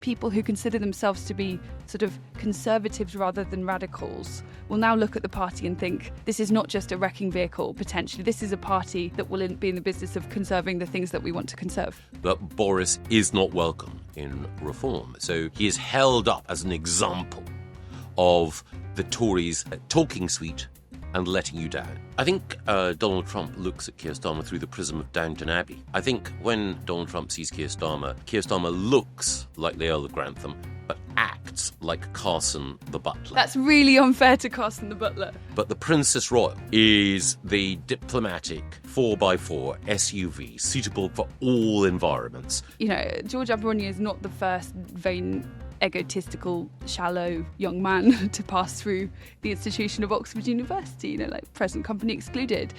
people who consider themselves to be sort of conservatives rather than radicals will now look at the party and think this is not just a wrecking vehicle, potentially. This is a party that will be in the business of conserving the things that we want to conserve. But Boris is not welcome in reform. So he is held up as an example of the Tories talking sweet and letting you down. I think Donald Trump looks at Keir Starmer through the prism of Downton Abbey. I think when Donald Trump sees Keir Starmer looks like the Earl of Grantham, but acts like Carson the butler. That's really unfair to Carson the butler. But the Princess Royal is the diplomatic 4x4 SUV suitable for all environments. You know, George Abaraonye is not the first vain, egotistical, shallow young man to pass through the institution of Oxford University, you know, like present company excluded.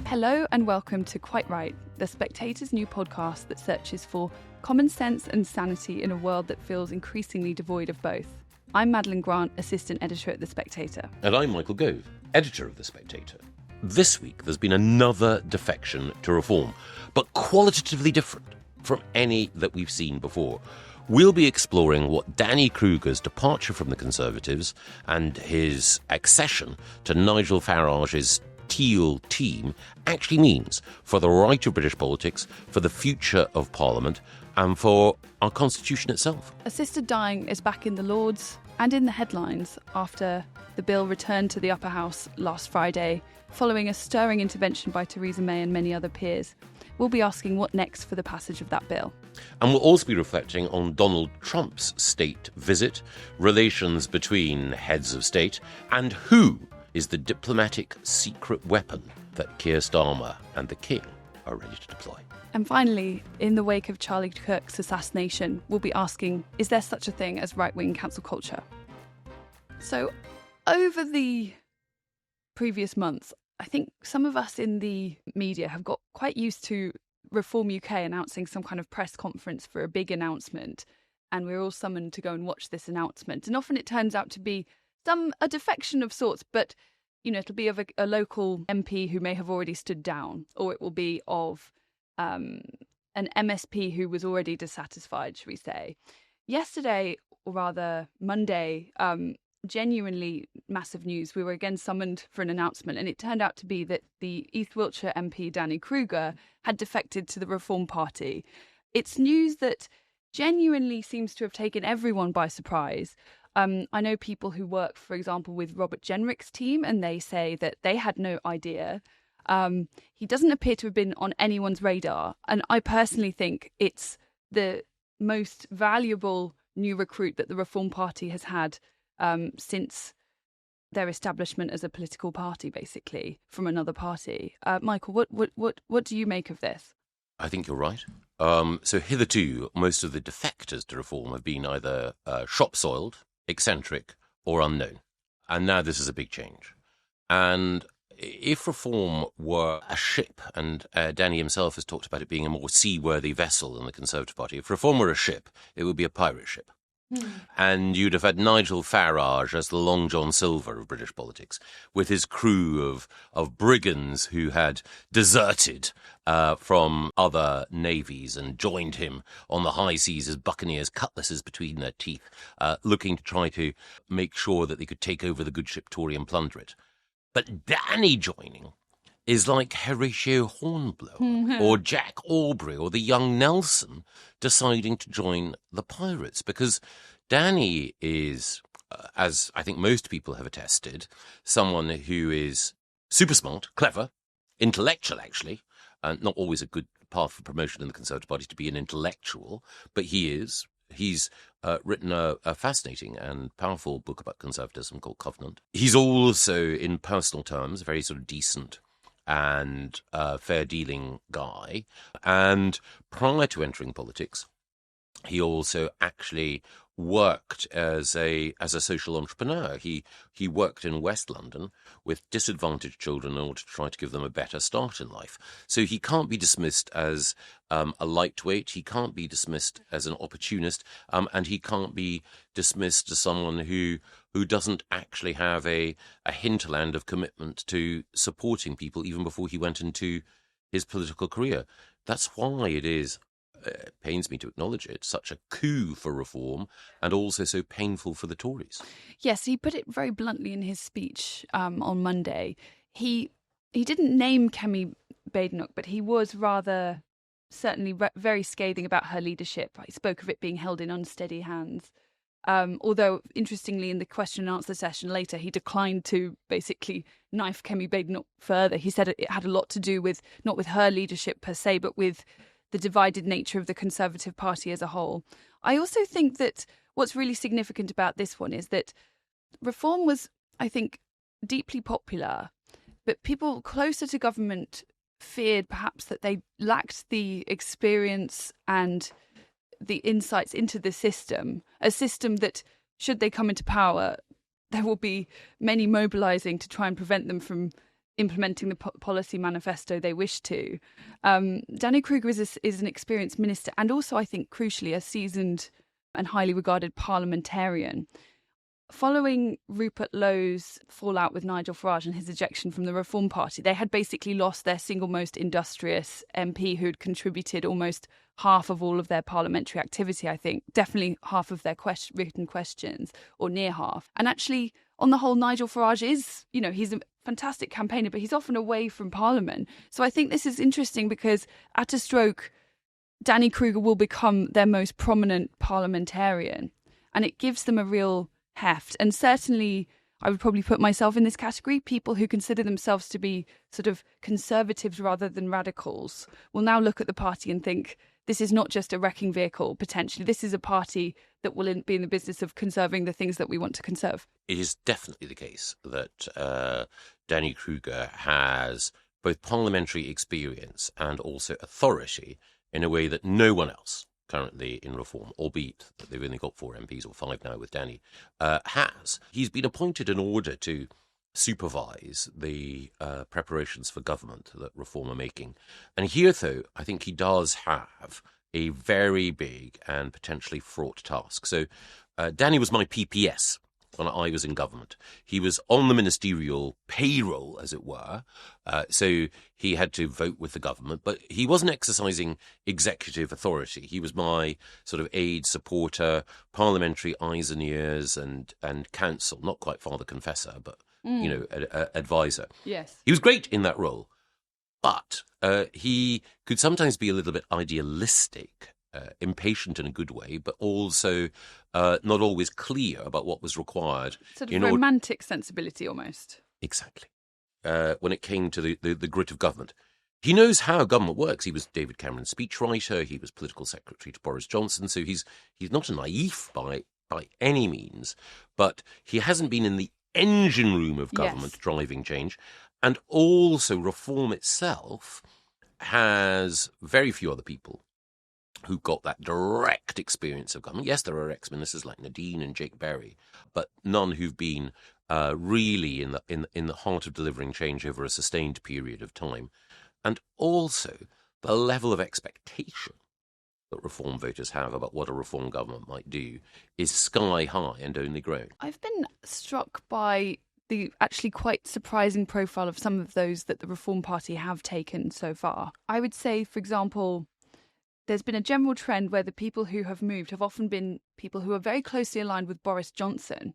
Hello and welcome to Quite Right, the Spectator's new podcast that searches for common sense and sanity in a world that feels increasingly devoid of both. I'm Madeleine Grant, assistant editor at The Spectator. And I'm Michael Gove, editor of The Spectator. This week there's been another defection to reform, but qualitatively different from any that we've seen before. We'll be exploring what Danny Kruger's departure from the Conservatives and his accession to Nigel Farage's Teal team actually means for the right of British politics, for the future of Parliament, and for our Constitution itself. Assisted dying is back in the Lords and in the headlines after the bill returned to the Upper House last Friday, following a stirring intervention by Theresa May and many other peers. We'll be asking what next for the passage of that bill. And we'll also be reflecting on Donald Trump's state visit, relations between heads of state, and who is the diplomatic secret weapon that Keir Starmer and the King are ready to deploy. And finally, in the wake of Charlie Kirk's assassination, we'll be asking, is there such a thing as right-wing cancel culture? So, over the previous months, I think some of us in the media have got quite used to Reform UK announcing some kind of press conference for a big announcement, and we're all summoned to go and watch this announcement. And often it turns out to be a defection of sorts, but you know, it'll be of a local MP who may have already stood down, or it will be of an MSP who was already dissatisfied, shall we say. Yesterday, or rather Monday, genuinely massive news. We were again summoned for an announcement, and it turned out to be that the East Wiltshire MP Danny Kruger had defected to the Reform Party. It's news that genuinely seems to have taken everyone by surprise. I know people who work, for example, with Robert Jenrick's team, and they say that they had no idea. He doesn't appear to have been on anyone's radar, and I personally think it's the most valuable new recruit that the Reform Party has had since their establishment as a political party, basically, from another party. Michael, what do you make of this? I think you're right. So hitherto, most of the defectors to reform have been either shop-soiled, eccentric, or unknown. And now this is a big change. And if reform were a ship, and Danny himself has talked about it being a more seaworthy vessel than the Conservative Party, if reform were a ship, it would be a pirate ship. And you'd have had Nigel Farage as the Long John Silver of British politics, with his crew of brigands who had deserted from other navies and joined him on the high seas as buccaneers, cutlasses between their teeth, looking to try to make sure that they could take over the good ship Tory and plunder it. But Danny joining is like Horatio Hornblower or Jack Aubrey or the young Nelson deciding to join the pirates, because Danny is, as I think most people have attested, someone who is super smart, clever, intellectual actually, not always a good path for promotion in the Conservative Party to be an intellectual, but he is. He's written a fascinating and powerful book about conservatism called Covenant. He's also, in personal terms, a very sort of decent and fair-dealing guy. And prior to entering politics, he also actually worked as a social entrepreneur. He worked in West London with disadvantaged children in order to try to give them a better start in life. So he can't be dismissed as a lightweight. He can't be dismissed as an opportunist, and he can't be dismissed as someone who doesn't actually have a hinterland of commitment to supporting people even before he went into his political career. That's why it is pains me to acknowledge it, such a coup for reform and also so painful for the Tories. Yes, he put it very bluntly in his speech on Monday. He didn't name Kemi Badenoch, but he was rather certainly very scathing about her leadership. He spoke of it being held in unsteady hands. Although, interestingly, in the question and answer session later, he declined to basically knife Kemi Badenoch further. He said it had a lot to do with, not with her leadership per se, but with the divided nature of the Conservative Party as a whole. I also think that what's really significant about this one is that reform was, I think, deeply popular, but people closer to government feared perhaps that they lacked the experience and the insights into the system, a system that, should they come into power, there will be many mobilising to try and prevent them from implementing the policy manifesto they wish to. Danny Kruger is an experienced minister and also, I think, crucially, a seasoned and highly regarded parliamentarian. Following Rupert Lowe's fallout with Nigel Farage and his ejection from the Reform Party, they had basically lost their single most industrious MP who'd contributed almost half of all of their parliamentary activity, I think, definitely half of their written questions, or near half. And actually, on the whole, Nigel Farage is, he's a fantastic campaigner, but he's often away from Parliament. So I think this is interesting because at a stroke, Danny Kruger will become their most prominent parliamentarian, and it gives them a real heft. And certainly I would probably put myself in this category. People who consider themselves to be sort of conservatives rather than radicals will now look at the party and think, this is not just a wrecking vehicle, potentially. This is a party that will be in the business of conserving the things that we want to conserve. It is definitely the case that Danny Kruger has both parliamentary experience and also authority in a way that no one else currently in reform, albeit that they've only got 4 MPs or 5 now with Danny, has. He's been appointed in order to supervise the preparations for government that reform are making. And here, though, I think he does have a very big and potentially fraught task. So Danny was my PPS when I was in government. He was on the ministerial payroll, as it were, so he had to vote with the government, but he wasn't exercising executive authority. He was my sort of aide, supporter, parliamentary eyes and ears and counsel, not quite father confessor, but, advisor. Yes. He was great in that role, but he could sometimes be a little bit idealistic, impatient in a good way, but also not always clear about what was required. Sort of romantic sensibility almost. Exactly. When it came to the grit of government. He knows how government works. He was David Cameron's speechwriter. He was political secretary to Boris Johnson. So he's not a naif by any means, but he hasn't been in the engine room of government driving change. And also reform itself has very few other people who got that direct experience of government. Yes, there are ex-ministers like Nadine and Jake Berry, but none who've been really in the heart of delivering change over a sustained period of time. And also the level of expectation that reform voters have about what a reform government might do is sky high and only growing. I've been struck by the actually quite surprising profile of some of those that the Reform Party have taken so far. I would say, for example, there's been a general trend where the people who have moved have often been people who are very closely aligned with Boris Johnson,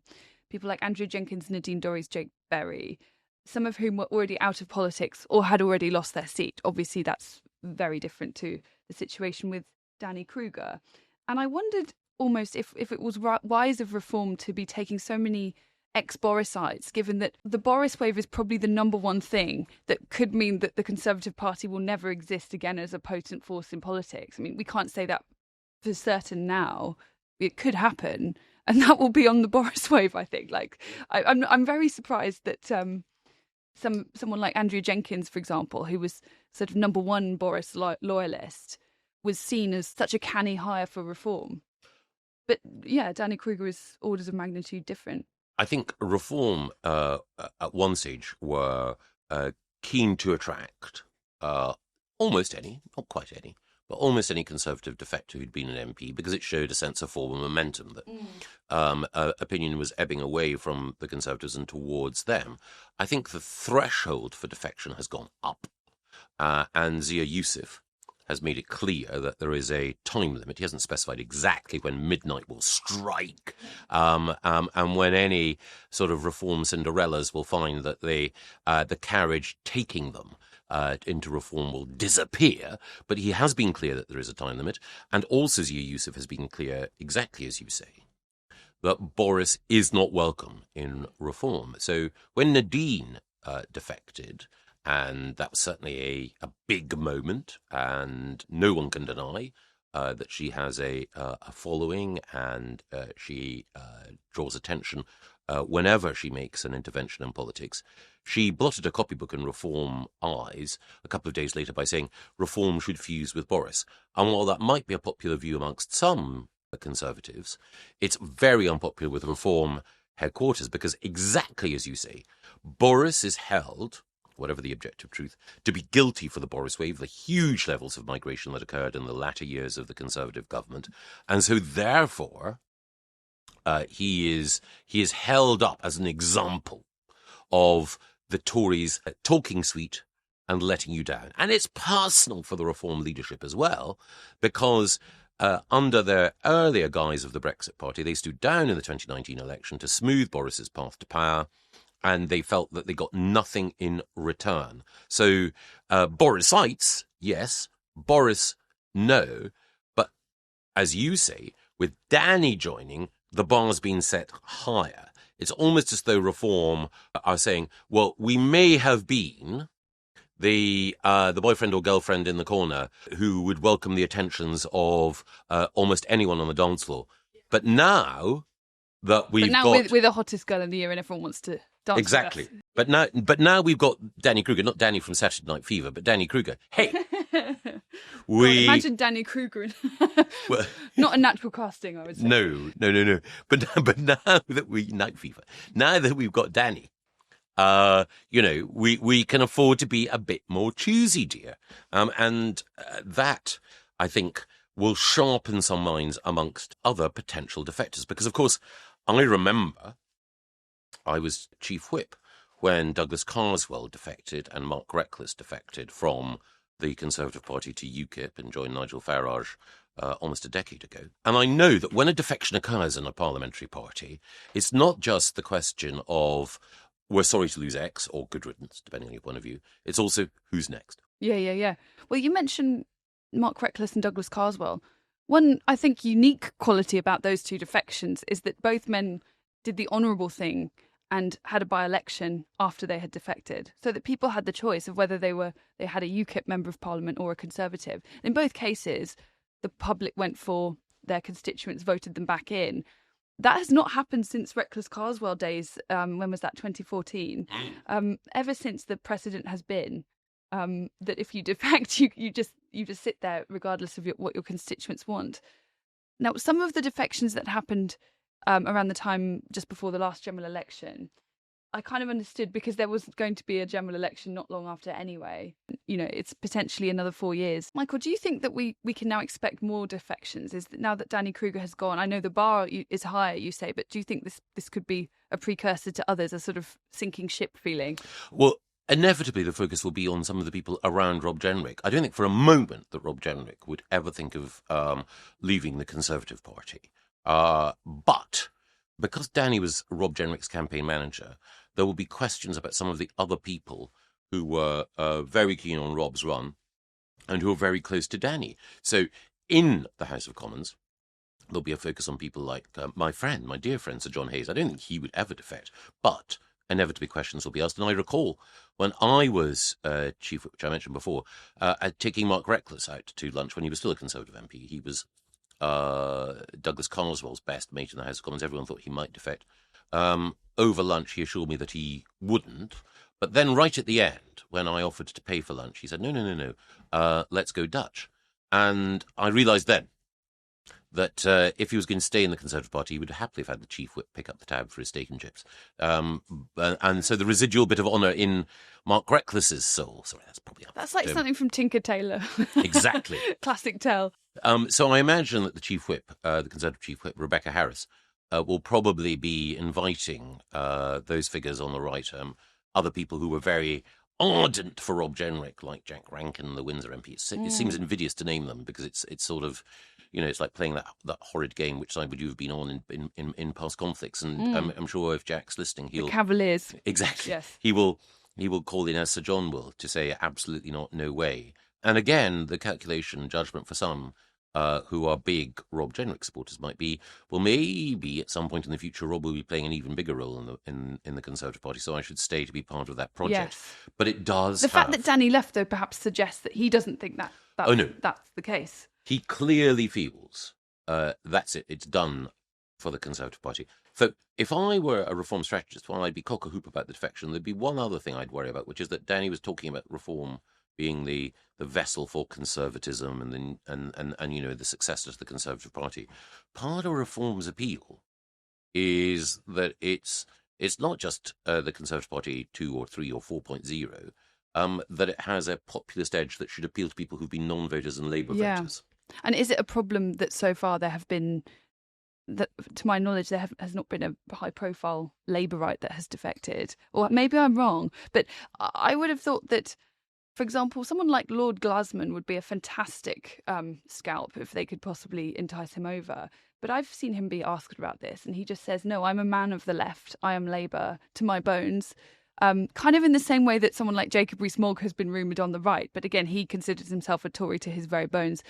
people like Andrew Jenkins, Nadine Dorries, Jake Berry, some of whom were already out of politics or had already lost their seat. Obviously, that's very different to the situation with Danny Kruger. And I wondered almost if it was wise of reform to be taking so many ex-Borisites, given that the Boris wave is probably the number one thing that could mean that the Conservative Party will never exist again as a potent force in politics. I mean, we can't say that for certain now. It could happen, and that will be on the Boris wave, I think. Like, I'm very surprised that someone like Andrew Jenkins, for example, who was sort of number one Boris loyalist, was seen as such a canny hire for reform. But yeah, Danny Kruger is orders of magnitude different. I think reform at one stage were keen to attract almost any, not quite any, but almost any Conservative defector who'd been an MP, because it showed a sense of forward momentum that opinion was ebbing away from the Conservatives and towards them. I think the threshold for defection has gone up. And Zia Youssef has made it clear that there is a time limit. He hasn't specified exactly when midnight will strike, and when any sort of reform Cinderellas will find that the carriage taking them into reform will disappear. But he has been clear that there is a time limit, and also Zia Youssef has been clear, exactly as you say, that Boris is not welcome in reform. So when Nadine defected, and that was certainly a big moment, and no one can deny that she has a following, and she draws attention whenever she makes an intervention in politics. She blotted a copybook in Reform Eyes a couple of days later by saying Reform should fuse with Boris. And while that might be a popular view amongst some Conservatives, it's very unpopular with Reform headquarters, because exactly as you say, Boris is held, whatever the objective truth, to be guilty for the Boris wave, the huge levels of migration that occurred in the latter years of the Conservative government. And so therefore, he is held up as an example of the Tories talking sweet and letting you down. And it's personal for the Reform leadership as well, because under the earlier guise of the Brexit Party, they stood down in the 2019 election to smooth Boris's path to power, and they felt that they got nothing in return. So Borisites, yes. Boris, no. But as you say, with Danny joining, the bar's been set higher. It's almost as though Reform are saying, well, we may have been the boyfriend or girlfriend in the corner who would welcome the attentions of almost anyone on the dance floor. But now that we're the hottest girl in the year and everyone wants to dance exactly. with us. But now we've got Danny Kruger, not Danny from Saturday Night Fever, but Danny Kruger. Hey, imagine Danny Kruger. Well, not a natural casting, I would say. No. But now that Night Fever, now that we've got Danny, we can afford to be a bit more choosy, dear. And that, I think, will sharpen some minds amongst other potential defectors. Because, of course, I remember I was chief whip when Douglas Carswell defected and Mark Reckless defected from the Conservative Party to UKIP and joined Nigel Farage almost a decade ago. And I know that when a defection occurs in a parliamentary party, it's not just the question of we're sorry to lose X or good riddance, depending on your point of view. It's also who's next. Yeah. Well, you mentioned Mark Reckless and Douglas Carswell. One, I think, unique quality about those two defections is that both men did the honourable thing and had a by-election after they had defected, so that people had the choice of whether they had a UKIP member of parliament or a Conservative. In both cases, the public went for their constituents, voted them back in. That has not happened since Reckless Carswell days. When was that? 2014. Ever since, the precedent has been that if you defect, you just sit there regardless of what your constituents want. Now, some of the defections that happened around the time just before the last general election, I kind of understood, because there was going to be a general election not long after anyway. It's potentially another 4 years. Michael, do you think that we can now expect more defections? Is that now that Danny Kruger has gone? I know the bar is higher, you say, but do you think this could be a precursor to others, a sort of sinking ship feeling? Well, inevitably the focus will be on some of the people around Rob Jenrick. I don't think for a moment that Rob Jenrick would ever think of leaving the Conservative Party. But because Danny was Rob Jenrick's campaign manager, there will be questions about some of the other people who were very keen on Rob's run and who are very close to Danny. So in the House of Commons, there'll be a focus on people like my dear friend, Sir John Hayes. I don't think he would ever defect, but inevitably questions will be asked. And I recall when I was chief, which I mentioned before, taking Mark Reckless out to lunch when he was still a Conservative MP. He was Douglas Carswell's best mate in the House of Commons. Everyone thought he might defect. Over lunch, he assured me that he wouldn't. But then right at the end, when I offered to pay for lunch, he said, no, let's go Dutch. And I realised then that if he was going to stay in the Conservative Party, he would happily have had the chief whip pick up the tab for his steak and chips. And so the residual bit of honour in Mark Reckless's soul. Sorry, that's probably up. That's like something from Tinker Tailor. Exactly. Classic tale. So I imagine that the chief whip, the Conservative chief whip, Rebecca Harris, will probably be inviting those figures on the right, other people who were very ardent for Rob Jenrick, like Jack Rankin, the Windsor MP. It seems invidious to name them because it's sort of, it's like playing that horrid game. Which side would you have been on in past conflicts? And I'm sure if Jack's listening, he'll the Cavaliers. Exactly. Yes. He will call in as Sir John will to say absolutely not, no way. And again, the calculation judgment for some who are big Rob Jenrick supporters might be, well, maybe at some point in the future, Rob will be playing an even bigger role in the Conservative Party, so I should stay to be part of that project. Yes. But it does. The fact that Danny left, though, perhaps suggests that he doesn't think that's the case. He clearly feels that's it. It's done for the Conservative Party. So if I were a reform strategist, while I'd be cock-a-hoop about the defection, there'd be one other thing I'd worry about, which is that Danny was talking about reform being the vessel for conservatism and the successor to the Conservative Party. Part of reform's appeal is that it's not just the Conservative Party 2 or 3 or 4.0, that it has a populist edge that should appeal to people who've been non-voters and Labour voters. And is it a problem that so far there have been, that to my knowledge, has not been a high-profile Labourite that has defected? Or maybe I'm wrong, but I would have thought that, for example, someone like Lord Glasman would be a fantastic scalp if they could possibly entice him over. But I've seen him be asked about this, and he just says, no, I'm a man of the left. I am Labour to my bones. Kind of in the same way that someone like Jacob Rees-Mogg has been rumoured on the right. But again, he considers himself a Tory to his very bones.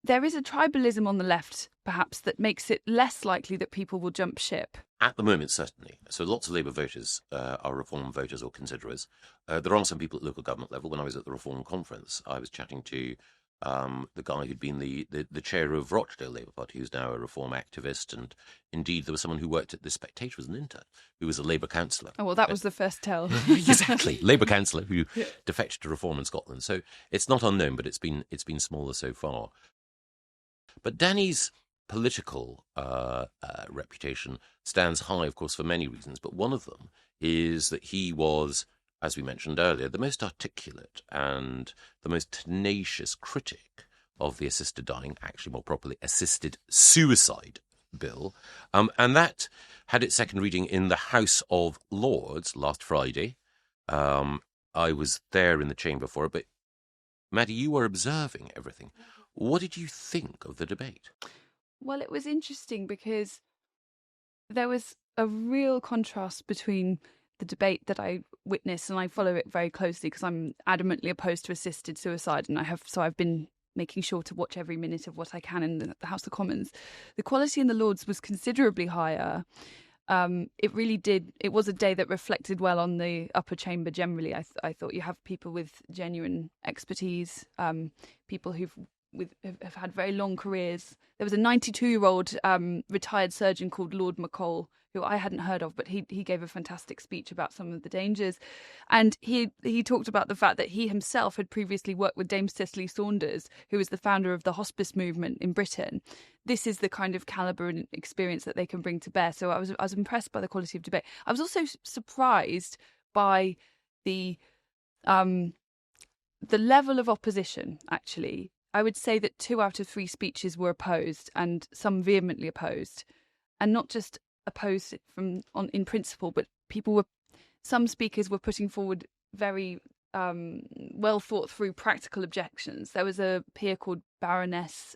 There is a tribalism on the left, perhaps, that makes it less likely that people will jump ship. At the moment, certainly. So lots of Labour voters are Reform voters or considerers. There are some people at local government level. When I was at the Reform conference, I was chatting to the guy who'd been the chair of Rochdale Labour Party, who's now a Reform activist. And indeed, there was someone who worked at the Spectator as an intern, who was a Labour councillor. Oh, well, that was the first tell. Exactly. Labour councillor who defected to Reform in Scotland. So it's not unknown, but it's been smaller so far. But Danny's political reputation stands high, of course, for many reasons. But one of them is that he was, as we mentioned earlier, the most articulate and the most tenacious critic of the assisted dying, actually more properly, assisted suicide bill. And that had its second reading in the House of Lords last Friday. I was there in the chamber for it, but Maddie, you were observing everything. What did you think of the debate? Well, it was interesting because there was a real contrast between the debate that I witnessed, and I follow it very closely because I'm adamantly opposed to assisted suicide, and I've been making sure to watch every minute of what I can in the House of Commons. The quality in the Lords was considerably higher. It really did. It was a day that reflected well on the upper chamber generally. I thought you have people with genuine expertise, people who've had very long careers. There was a 92-year-old retired surgeon called Lord McCall, who I hadn't heard of, but he gave a fantastic speech about some of the dangers. And he talked about the fact that he himself had previously worked with Dame Cicely Saunders, who was the founder of the hospice movement in Britain. This is the kind of calibre and experience that they can bring to bear. So I was impressed by the quality of debate. I was also surprised by the level of opposition, actually. I would say that 2 out of 3 speeches were opposed, and some vehemently opposed, and not just opposed in principle, but some speakers were putting forward very well thought through practical objections. There was a peer called Baroness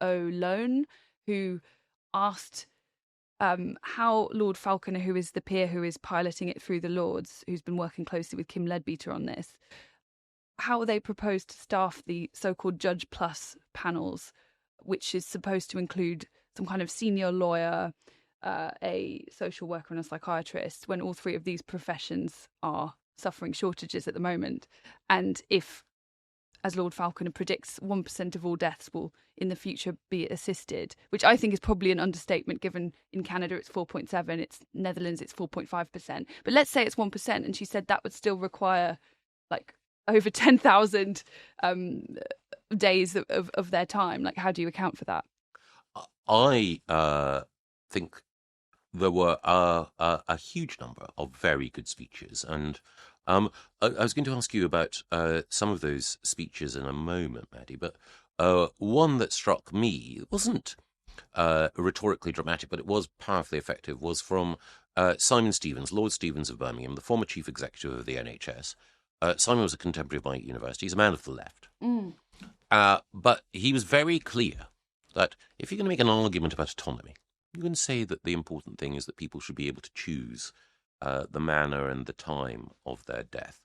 O'Lone who asked how Lord Falconer, who is the peer who is piloting it through the Lords, who's been working closely with Kim Leadbeater on this, how they propose to staff the so-called Judge Plus panels, which is supposed to include some kind of senior lawyer, a social worker and a psychiatrist, when all 3 of these professions are suffering shortages at the moment. And if, as Lord Falconer predicts, 1% of all deaths will in the future be assisted, which I think is probably an understatement given in Canada it's 4.7, it's Netherlands it's 4.5%. But let's say it's 1%, and she said that would still require like over 10,000 days of their time. Like, how do you account for that? I think there were a huge number of very good speeches, and I was going to ask you about some of those speeches in a moment, Maddie, but one that struck me wasn't rhetorically dramatic, but it was powerfully effective, was from Simon Stevens, Lord Stevens of Birmingham, the former chief executive of the NHS. Simon was a contemporary of my university. He's a man of the left. But he was very clear that if you're going to make an argument about autonomy, you can say that the important thing is that people should be able to choose the manner and the time of their death.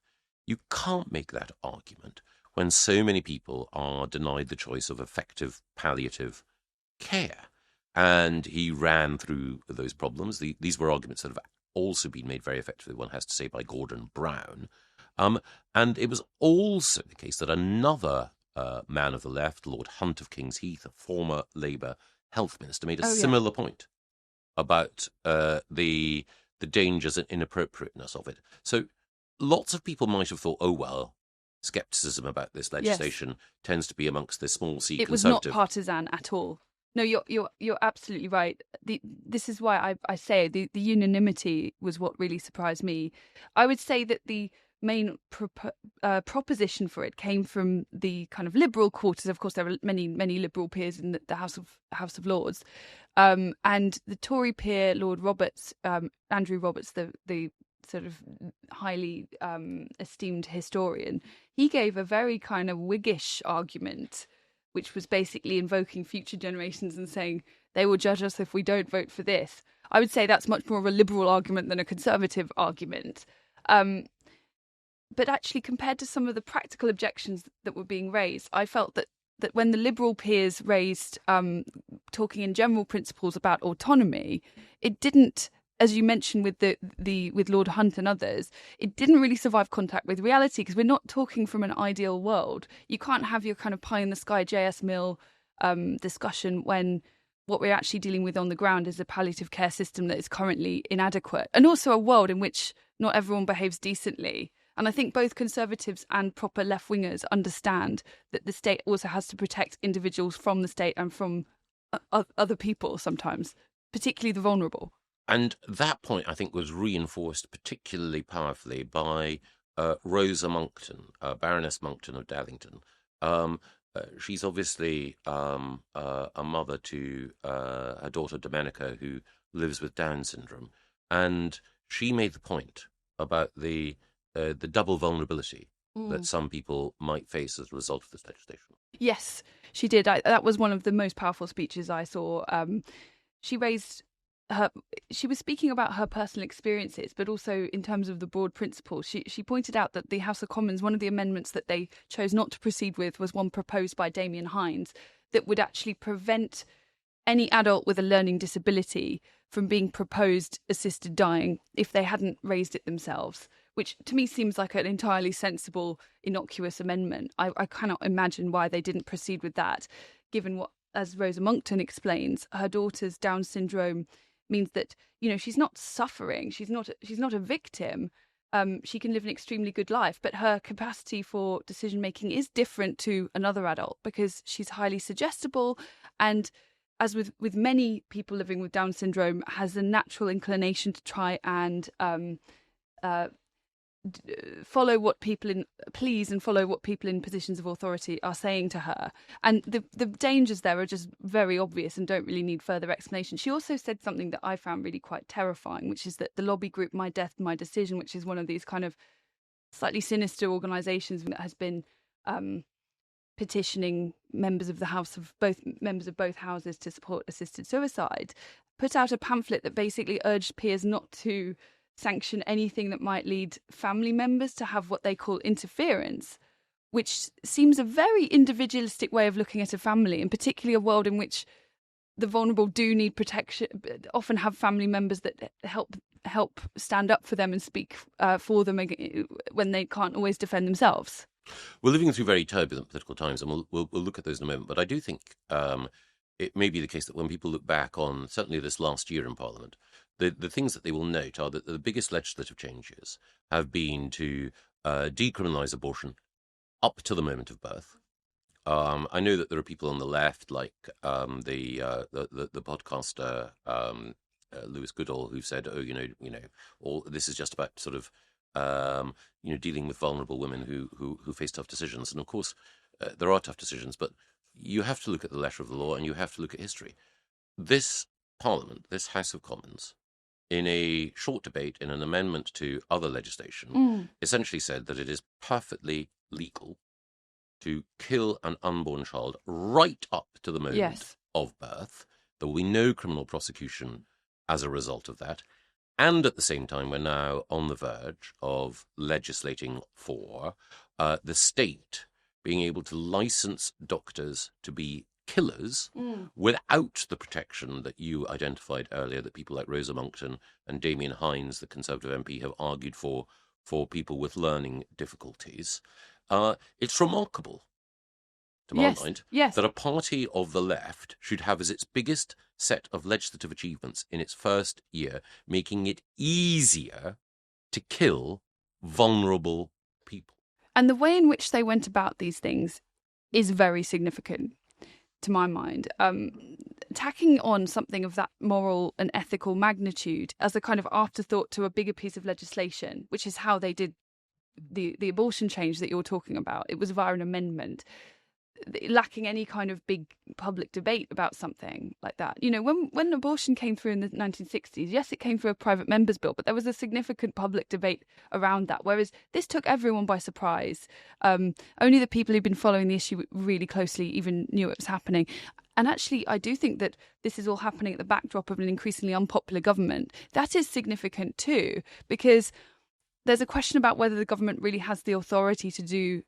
You can't make that argument when so many people are denied the choice of effective palliative care. And he ran through those problems. These were arguments that have also been made very effectively, one has to say, by Gordon Brown. And it was also the case that another man of the left, Lord Hunt of King's Heath, a former Labour health minister, made a similar point about the dangers and inappropriateness of it. So lots of people might have thought, oh, well, scepticism about this legislation tends to be amongst the small C It was Conservative. not partisan at all. No, you're absolutely right. This is why I say the unanimity was what really surprised me. I would say that the main proposition for it came from the kind of liberal quarters. Of course, there were many liberal peers in the House of Lords, and the Tory peer, Lord Roberts, Andrew Roberts, the sort of highly esteemed historian. He gave a very kind of Whiggish argument, which was basically invoking future generations and saying they will judge us if we don't vote for this. I would say that's much more of a liberal argument than a conservative argument. But actually, compared to some of the practical objections that were being raised, I felt that when the liberal peers raised talking in general principles about autonomy, it didn't, as you mentioned with with Lord Hunt and others, it didn't really survive contact with reality, because we're not talking from an ideal world. You can't have your kind of pie in the sky J.S. Mill discussion when what we're actually dealing with on the ground is a palliative care system that is currently inadequate, and also a world in which not everyone behaves decently. And I think both Conservatives and proper left-wingers understand that the state also has to protect individuals from the state and from other people sometimes, particularly the vulnerable. And that point, I think, was reinforced particularly powerfully by Rosa Monckton, Baroness Monckton of Dallington. She's obviously a mother to her daughter Domenica, who lives with Down syndrome. And she made the point about the double vulnerability that some people might face as a result of this legislation. Yes, she did. That was one of the most powerful speeches I saw. She was speaking about her personal experiences, but also in terms of the broad principles. She pointed out that the House of Commons, one of the amendments that they chose not to proceed with was one proposed by Damien Hinds that would actually prevent any adult with a learning disability from being proposed assisted dying if they hadn't raised it themselves, which to me seems like an entirely sensible, innocuous amendment. I cannot imagine why they didn't proceed with that, given what, as Rosa Monckton explains, her daughter's Down syndrome means that, you know, she's not suffering, she's not a victim. She can live an extremely good life, but her capacity for decision making is different to another adult because she's highly suggestible, and as with many people living with Down syndrome, has a natural inclination to try and follow what people in positions of authority are saying to her. And the dangers there are just very obvious and don't really need further explanation. She also said something that I found really quite terrifying, which is that the lobby group My Death, My Decision, which is one of these kind of slightly sinister organisations that has been petitioning members of both houses to support assisted suicide, put out a pamphlet that basically urged peers not to sanction anything that might lead family members to have what they call interference, which seems a very individualistic way of looking at a family, and particularly a world in which the vulnerable do need protection, but often have family members that help stand up for them and speak for them when they can't always defend themselves. We're living through very turbulent political times, and we'll look at those in a moment. But I do think it may be the case that when people look back on certainly this last year in Parliament, the things that they will note are that the biggest legislative changes have been to decriminalise abortion up to the moment of birth. I know that there are people on the left, like the podcaster Lewis Goodall, who said, "Oh, all this is just about sort of dealing with vulnerable women who face tough decisions." And of course, there are tough decisions, but you have to look at the letter of the law and you have to look at history. this Parliament, this House of Commons, in a short debate, in an amendment to other legislation, essentially said that it is perfectly legal to kill an unborn child right up to the moment of birth. There will be no criminal prosecution as a result of that. And at the same time, we're now on the verge of legislating for the state being able to license doctors to be killers without the protection that you identified earlier, that people like Rosa Monckton and Damien Hines, the Conservative MP, have argued for people with learning difficulties. It's remarkable, to my mind, that a party of the left should have as its biggest set of legislative achievements in its first year, making it easier to kill vulnerable people. And the way in which they went about these things is very significant, to my mind. Tacking on something of that moral and ethical magnitude as a kind of afterthought to a bigger piece of legislation, which is how they did the abortion change that you're talking about. It was via an amendment, lacking any kind of big public debate about something like that. You know, when abortion came through in the 1960s, yes, it came through a private member's bill, but there was a significant public debate around that, whereas this took everyone by surprise. Only the people who've been following the issue really closely even knew it was happening. And actually, I do think that this is all happening at the backdrop of an increasingly unpopular government. That is significant too, because there's a question about whether the government really has the authority to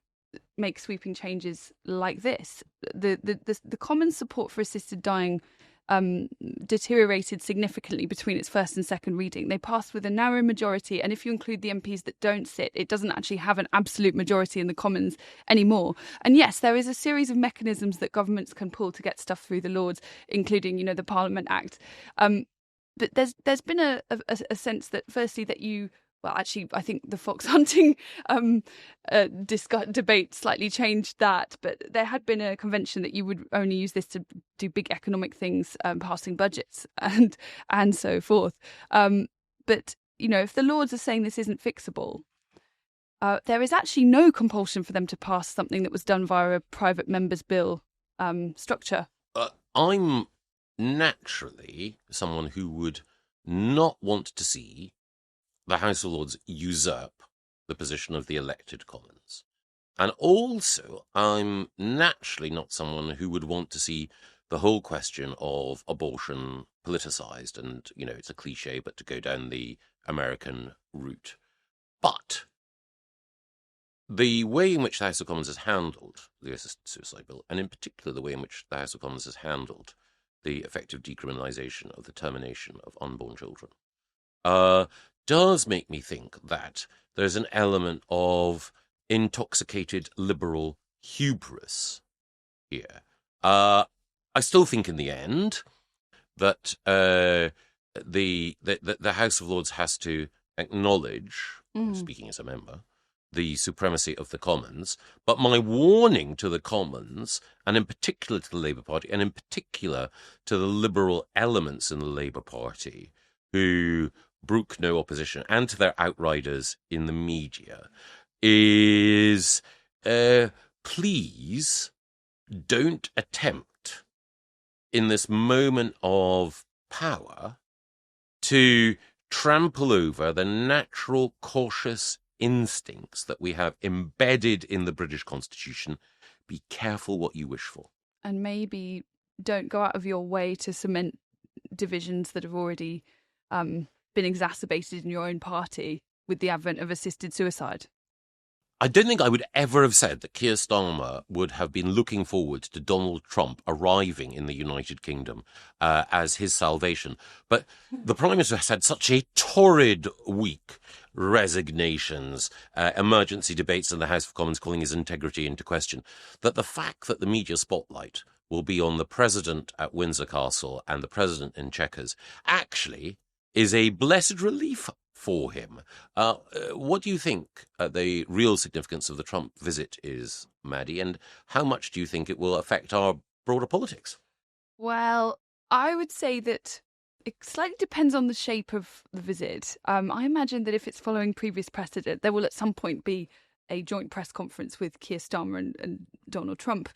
make sweeping changes like this. The common support for assisted dying deteriorated significantly between its first and second reading. They passed with a narrow majority, and if you include the MPs that don't sit, it doesn't actually have an absolute majority in the Commons anymore. And yes, there is a series of mechanisms that governments can pull to get stuff through the Lords, including, the Parliament Act. But there's been a sense that, firstly, that well, actually, I think the fox hunting debate slightly changed that. But there had been a convention that you would only use this to do big economic things, passing budgets and so forth. But, if the Lords are saying this isn't fixable, there is actually no compulsion for them to pass something that was done via a private member's bill structure. I'm naturally someone who would not want to see the House of Lords usurp the position of the elected Commons. And also, I'm naturally not someone who would want to see the whole question of abortion politicised. And, it's a cliche, but to go down the American route. But the way in which the House of Commons has handled the assisted suicide bill, and in particular the way in which the House of Commons has handled the effective decriminalisation of the termination of unborn children, does make me think that there's an element of intoxicated liberal hubris here. I still think in the end that the House of Lords has to acknowledge, speaking as a member, the supremacy of the Commons. But my warning to the Commons, and in particular to the Labour Party, and in particular to the liberal elements in the Labour Party who brook no opposition, and to their outriders in the media, is please don't attempt in this moment of power to trample over the natural cautious instincts that we have embedded in the British Constitution. Be careful what you wish for. And maybe don't go out of your way to cement divisions that have already been exacerbated in your own party with the advent of assisted suicide. I don't think I would ever have said that Keir Starmer would have been looking forward to Donald Trump arriving in the United Kingdom as his salvation. But the Prime Minister has had such a torrid week. Resignations, emergency debates in the House of Commons calling his integrity into question, that the fact that the media spotlight will be on the President at Windsor Castle and the President in Chequers actually is a blessed relief for him. What do you think the real significance of the Trump visit is, Maddie, and how much do you think it will affect our broader politics? Well, I would say that it slightly depends on the shape of the visit. I imagine that if it's following previous precedent, there will at some point be a joint press conference with Keir Starmer and Donald Trump.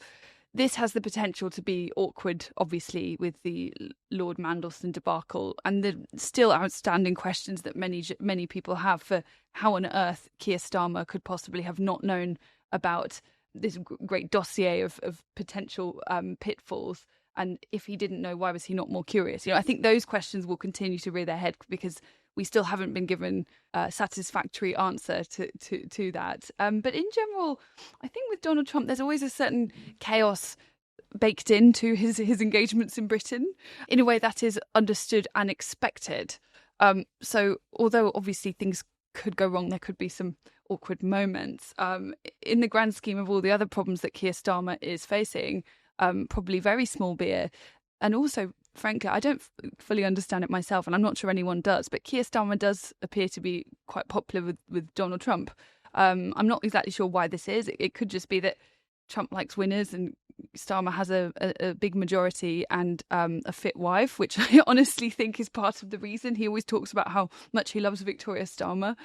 this has the potential to be awkward, obviously, with the Lord Mandelson debacle and the still outstanding questions that many people have for how on earth Keir Starmer could possibly have not known about this great dossier of potential pitfalls. And if he didn't know, why was he not more curious? I think those questions will continue to rear their head because we still haven't been given a satisfactory answer to that. But in general, I think with Donald Trump, there's always a certain chaos baked into his engagements in Britain in a way that is understood and expected. So although obviously things could go wrong, there could be some awkward moments. In the grand scheme of all the other problems that Keir Starmer is facing, probably very small beer. And also, frankly, I don't fully understand it myself, and I'm not sure anyone does, but Keir Starmer does appear to be quite popular with Donald Trump. I'm not exactly sure why this is. It could just be that Trump likes winners and Starmer has a big majority and a fit wife, which I honestly think is part of the reason. He always talks about how much he loves Victoria Starmer.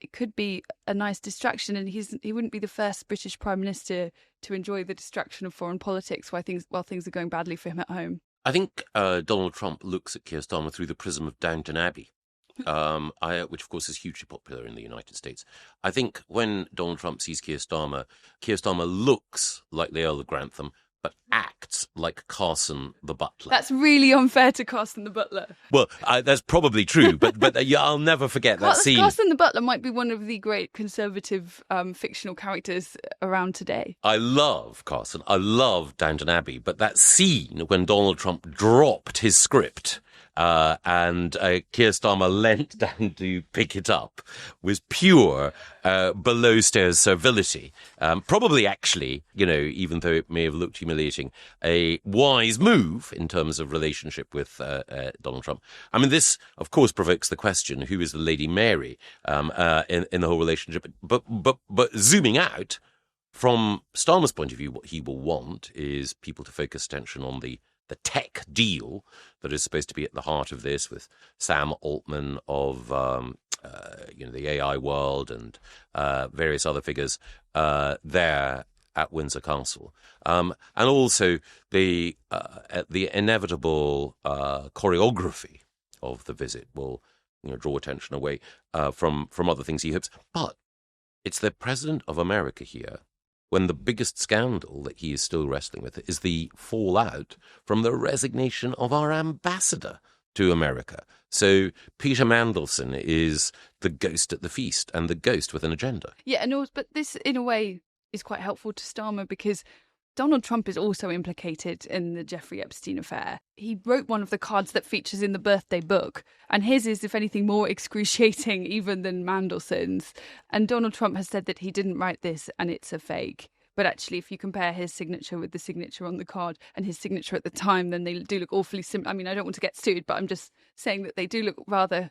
It could be a nice distraction, and he wouldn't be the first British Prime Minister to enjoy the distraction of foreign politics while things are going badly for him at home. I think Donald Trump looks at Keir Starmer through the prism of Downton Abbey, which, of course, is hugely popular in the United States. I think when Donald Trump sees Keir Starmer looks like the Earl of Grantham, but acts like Carson the butler. That's really unfair to Carson the butler. Well, that's probably true, but I'll never forget that scene. Carson the butler might be one of the great conservative fictional characters around today. I love Carson. I love Downton Abbey, but that scene when Donald Trump dropped his script and Keir Starmer leant down to pick it up was pure below-stairs servility. Probably actually, even though it may have looked humiliating, a wise move in terms of relationship with Donald Trump. I mean, this, of course, provokes the question, who is the Lady Mary in the whole relationship? But zooming out, from Starmer's point of view, what he will want is people to focus attention on the tech deal that is supposed to be at the heart of this, with Sam Altman of the AI world and various other figures there at Windsor Castle, and also the inevitable choreography of the visit will draw attention away from other things he hopes. But it's the President of America here, when the biggest scandal that he is still wrestling with is the fallout from the resignation of our ambassador to America. So Peter Mandelson is the ghost at the feast, and the ghost with an agenda. Yeah, but this, in a way, is quite helpful to Starmer because Donald Trump is also implicated in the Jeffrey Epstein affair. He wrote one of the cards that features in the birthday book, and his is, if anything, more excruciating even than Mandelson's. And Donald Trump has said that he didn't write this and it's a fake. But actually, if you compare his signature with the signature on the card and his signature at the time, then they do look awfully similar. I mean, I don't want to get sued, but I'm just saying that they do look rather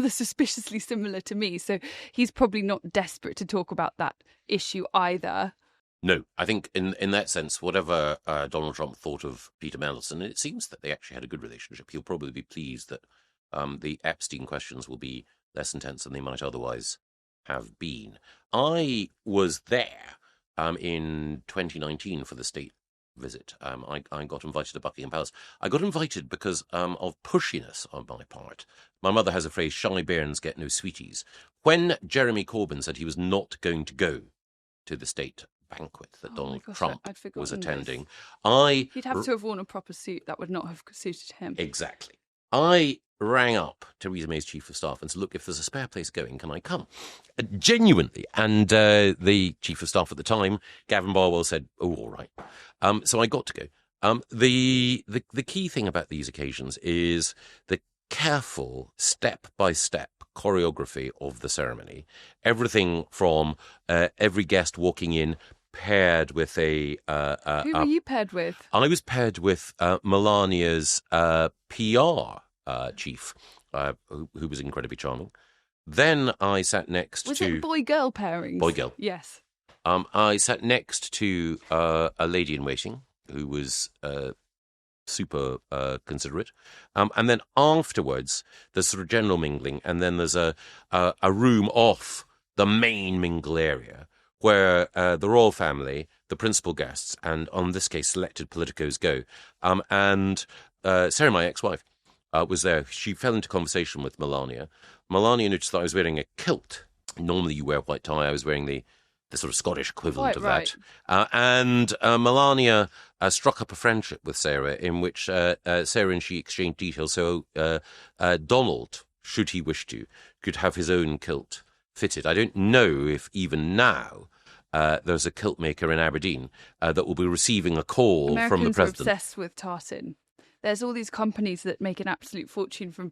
suspiciously similar to me. So he's probably not desperate to talk about that issue either. No, I think in that sense, whatever Donald Trump thought of Peter Mandelson, it seems that they actually had a good relationship. He'll probably be pleased that the Epstein questions will be less intense than they might otherwise have been. I was there in 2019 for the state visit. I got invited to Buckingham Palace. I got invited because of pushiness on my part. My mother has a phrase, shy bairns get no sweeties. When Jeremy Corbyn said he was not going to go to the state banquet that Donald Trump was attending, he'd have to have worn a proper suit. That would not have suited him. Exactly. I rang up Theresa May's chief of staff and said, look, if there's a spare place going, can I come? Genuinely. And the chief of staff at the time, Gavin Barwell, said, oh, all right. So I got to go. The key thing about these occasions is the careful step-by-step choreography of the ceremony. Everything from every guest walking in paired with a... Who were you paired with? I was paired with Melania's PR chief, who was incredibly charming. Then I sat next Was to... it boy-girl pairings? Boy-girl. Yes. I sat next to a lady in waiting who was super considerate. And then afterwards, there's sort of general mingling, and then there's a room off the main mingle area where the royal family, the principal guests, and on this case selected politicos go. And Sarah, my ex-wife, was there. She fell into conversation with Melania. Melania noticed that I was wearing a kilt. Normally you wear a white tie. I was wearing the sort of Scottish equivalent of that. And Melania struck up a friendship with Sarah, in which Sarah and she exchanged details. So Donald, should he wish to, could have his own kilt fitted. I don't know if even now there's a kilt maker in Aberdeen that will be receiving a call from the president. Americans are obsessed with tartan. There's all these companies that make an absolute fortune from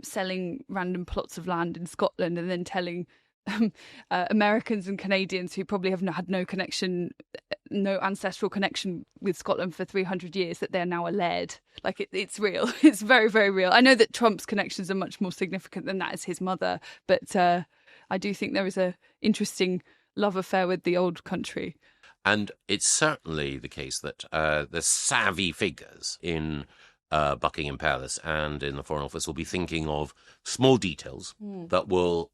selling random plots of land in Scotland and then telling Americans and Canadians who probably have had no connection, no ancestral connection with Scotland for 300 years that they're now a laird. Like it's real. It's very, very real. I know that Trump's connections are much more significant than that as his mother, but I do think there is a interesting love affair with the old country. And it's certainly the case that the savvy figures in Buckingham Palace and in the Foreign Office will be thinking of small details that will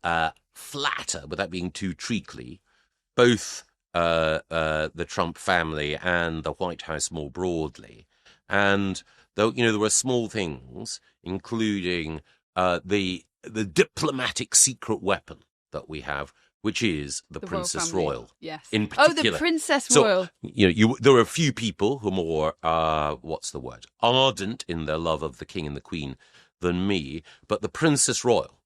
flatter, without being too treacly, both the Trump family and the White House more broadly. And though there were small things, including the diplomatic secret weapon that we have, which is the Princess Royal. Yes. In particular. Oh, the Princess Royal. So, there are a few people who are more, ardent in their love of the King and the Queen than me, but the Princess Royal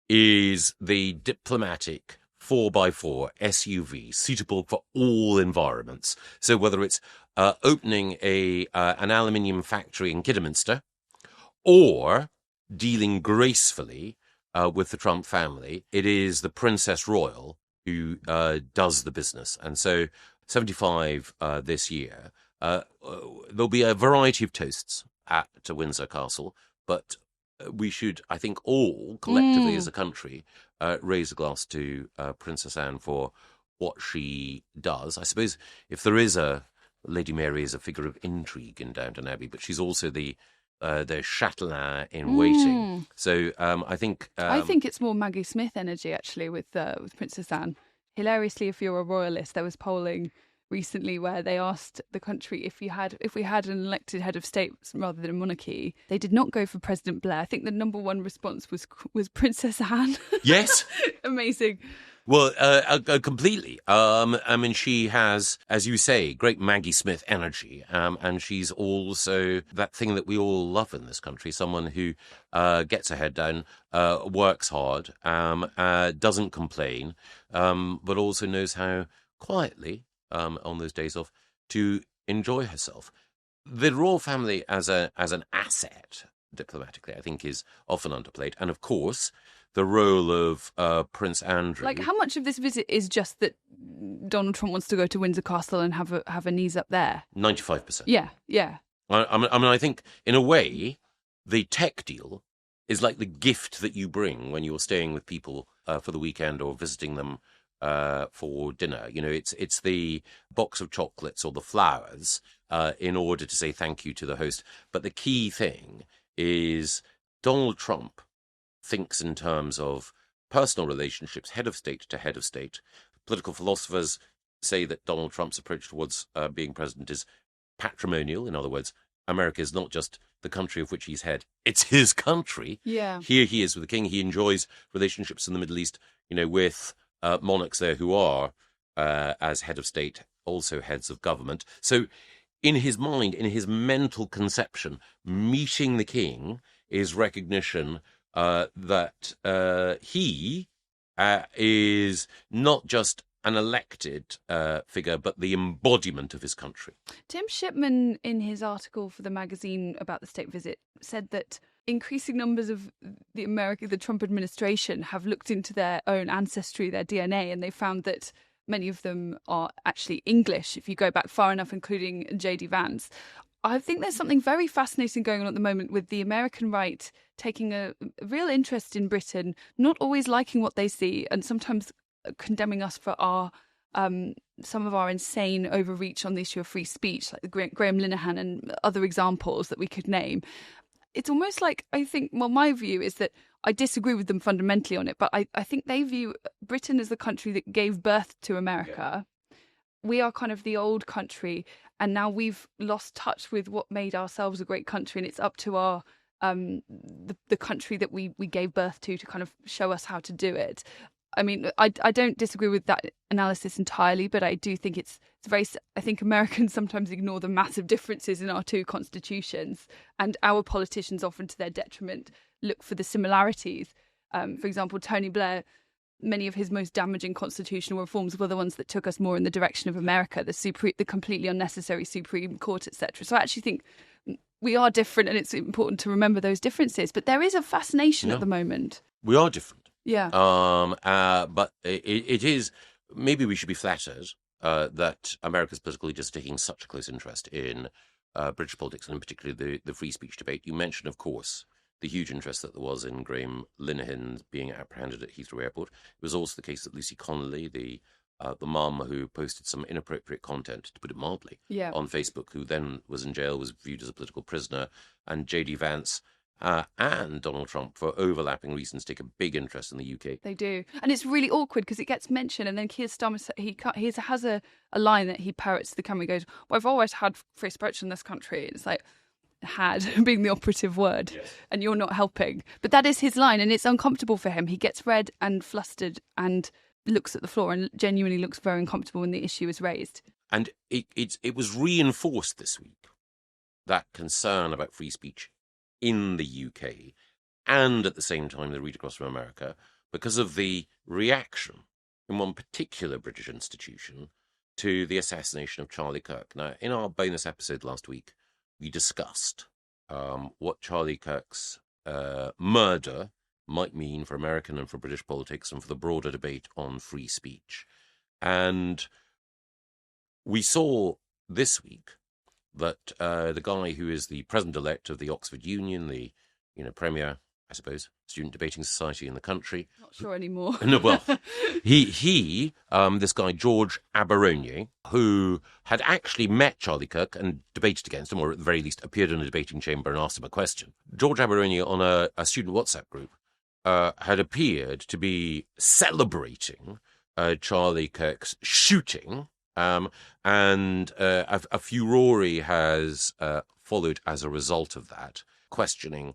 is the diplomatic 4x4 SUV suitable for all environments. So whether it's opening an aluminium factory in Kidderminster or dealing gracefully with the Trump family, it is the Princess Royal who does the business. And so 75 this year, there'll be a variety of toasts at Windsor Castle, but we should, I think, all collectively as a country raise a glass to Princess Anne for what she does. I suppose if there is Lady Mary is a figure of intrigue in Downton Abbey, but she's also the chatelain in waiting. So I think it's more Maggie Smith energy actually with Princess Anne. Hilariously, if you're a royalist, there was polling recently where they asked the country if we had an elected head of state rather than a monarchy. They did not go for President Blair. I think the number one response was Princess Anne. Yes. Amazing. Well, completely. I mean, she has, as you say, great Maggie Smith energy, and she's also that thing that we all love in this country, someone who gets her head down, works hard, doesn't complain, but also knows how quietly, on those days off, to enjoy herself. The royal family as an asset, diplomatically, I think is often underplayed. And of course, the role of Prince Andrew. Like, how much of this visit is just that Donald Trump wants to go to Windsor Castle and have a knees up there? 95%. Yeah. I mean, I think, in a way, the tech deal is like the gift that you bring when you're staying with people for the weekend or visiting them for dinner. It's the box of chocolates or the flowers in order to say thank you to the host. But the key thing is Donald Trump thinks in terms of personal relationships, head of state to head of state. Political philosophers say that Donald Trump's approach towards being president is patrimonial. In other words, America is not just the country of which he's head, it's his country. Yeah. Here he is with the king. He enjoys relationships in the Middle East, with monarchs there who are, as head of state, also heads of government. So in his mind, in his mental conception, meeting the king is recognition that he is not just an elected figure, but the embodiment of his country. Tim Shipman, in his article for the magazine about the state visit, said that increasing numbers of the Trump administration have looked into their own ancestry, their DNA, and they found that many of them are actually English, if you go back far enough, including J.D. Vance. I think there's something very fascinating going on at the moment with the American right taking a real interest in Britain, not always liking what they see and sometimes condemning us for our some of our insane overreach on the issue of free speech, like the Graham Linehan and other examples that we could name. it's almost like, I think, well, my view is that I disagree with them fundamentally on it, but I think they view Britain as the country that gave birth to America. Yeah. We are kind of the old country, and now we've lost touch with what made ourselves a great country, and it's up to our the country that we gave birth to kind of show us how to do it. I mean, I don't disagree with that analysis entirely, but I do think it's very. I think Americans sometimes ignore the massive differences in our two constitutions, and our politicians, often to their detriment, look for the similarities. For example, Tony Blair, many of his most damaging constitutional reforms were the ones that took us more in the direction of America, the completely unnecessary Supreme Court, etc. So I actually think we are different, and it's important to remember those differences. But there is a fascination at the moment. We are different. Yeah. But it is, maybe we should be flattered that America's political leaders are taking such a close interest in British politics, and in particular the free speech debate. You mentioned, of course, the huge interest that there was in Graham Linehan being apprehended at Heathrow Airport. It was also the case that Lucy Connolly, the mum who posted some inappropriate content, to put it mildly, on Facebook, who then was in jail, was viewed as a political prisoner, and J.D. Vance and Donald Trump, for overlapping reasons, take a big interest in the UK. They do. And it's really awkward because it gets mentioned, and then Keir Starmer, he has a line that he parrots to the camera. He goes, well, I've always had free speech in this country. It's like, had being the operative word, yes. And you're not helping. But that is his line, and it's uncomfortable for him. He gets red and flustered and looks at the floor and genuinely looks very uncomfortable when the issue is raised. And it was reinforced this week, that concern about free speech in the UK, and at the same time the read across from America, because of the reaction in one particular British institution to the assassination of Charlie Kirk. Now, in our bonus episode last week, we discussed what Charlie Kirk's murder might mean for American and for British politics and for the broader debate on free speech. And we saw this week that the guy who is the president-elect of the Oxford Union, the premier, I suppose, student debating society in the country. Not sure anymore. No, well, he this guy, George Abaraonye, who had actually met Charlie Kirk and debated against him, or at the very least appeared in a debating chamber and asked him a question. George Abaraonye, on a student WhatsApp group, had appeared to be celebrating Charlie Kirk's shooting, and a furore has followed as a result of that, questioning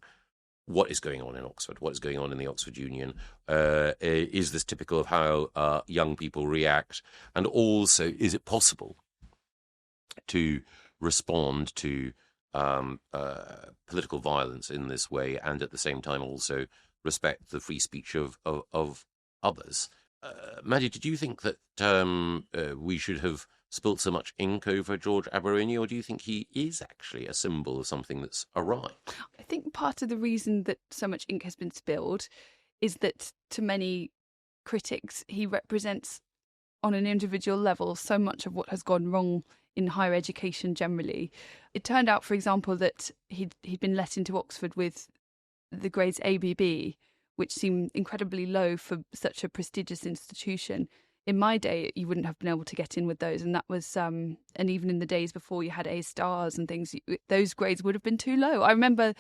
what is going on in Oxford, what is going on in the Oxford Union. Is this typical of how young people react? And also, is it possible to respond to political violence in this way and at the same time also respect the free speech of others? Maddie, did you think that we should have spilt so much ink over George Abaraonye, or do you think he is actually a symbol of something that's awry? I think part of the reason that so much ink has been spilled is that to many critics, he represents on an individual level so much of what has gone wrong in higher education generally. It turned out, for example, that he'd been let into Oxford with the grades ABB, which seemed incredibly low for such a prestigious institution. In my day, you wouldn't have been able to get in with those, and that was, and even in the days before you had A stars and things, those grades would have been too low. I remember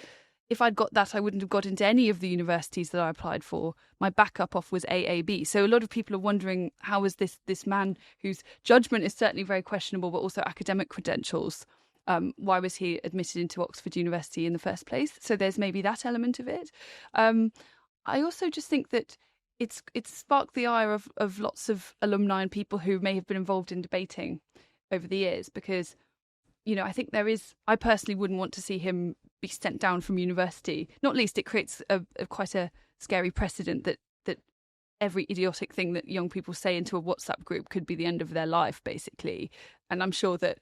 if I'd got that, I wouldn't have got into any of the universities that I applied for. My backup off was AAB. So a lot of people are wondering, how is this man whose judgment is certainly very questionable, but also academic credentials, why was he admitted into Oxford University in the first place? So there's maybe that element of it. I also just think that it's sparked the ire of lots of alumni and people who may have been involved in debating over the years, because, I think I personally wouldn't want to see him be sent down from university. Not least, it creates quite a scary precedent that every idiotic thing that young people say into a WhatsApp group could be the end of their life, basically. And I'm sure that,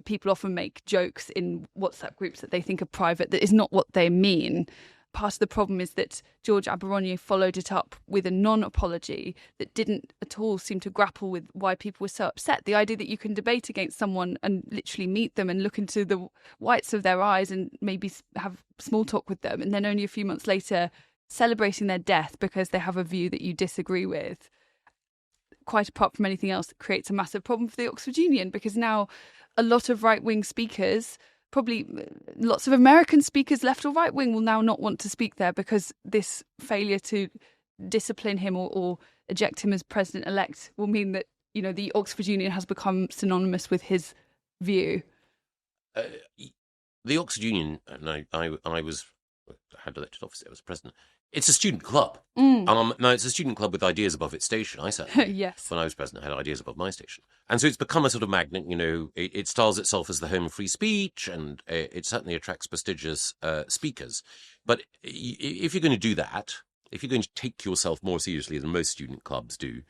people often make jokes in WhatsApp groups that they think are private that is not what they mean. Part of the problem is that George Abaraonye followed it up with a non-apology that didn't at all seem to grapple with why people were so upset. The idea that you can debate against someone and literally meet them and look into the whites of their eyes and maybe have small talk with them, and then only a few months later celebrating their death because they have a view that you disagree with, quite apart from anything else, that creates a massive problem for the Oxford Union, because now a lot of right-wing speakers probably lots of American speakers, left or right wing, will now not want to speak there because this failure to discipline him or eject him as president-elect will mean that, the Oxford Union has become synonymous with his view. The Oxford Union, and I had elected office, I was president. It's a student club. No, it's a student club with ideas above its station. I certainly, yes, when I was president, had ideas above my station. And so it's become a sort of magnet. It styles itself as the home of free speech, and it certainly attracts prestigious speakers. But if you're going to do that, if you're going to take yourself more seriously than most student clubs do,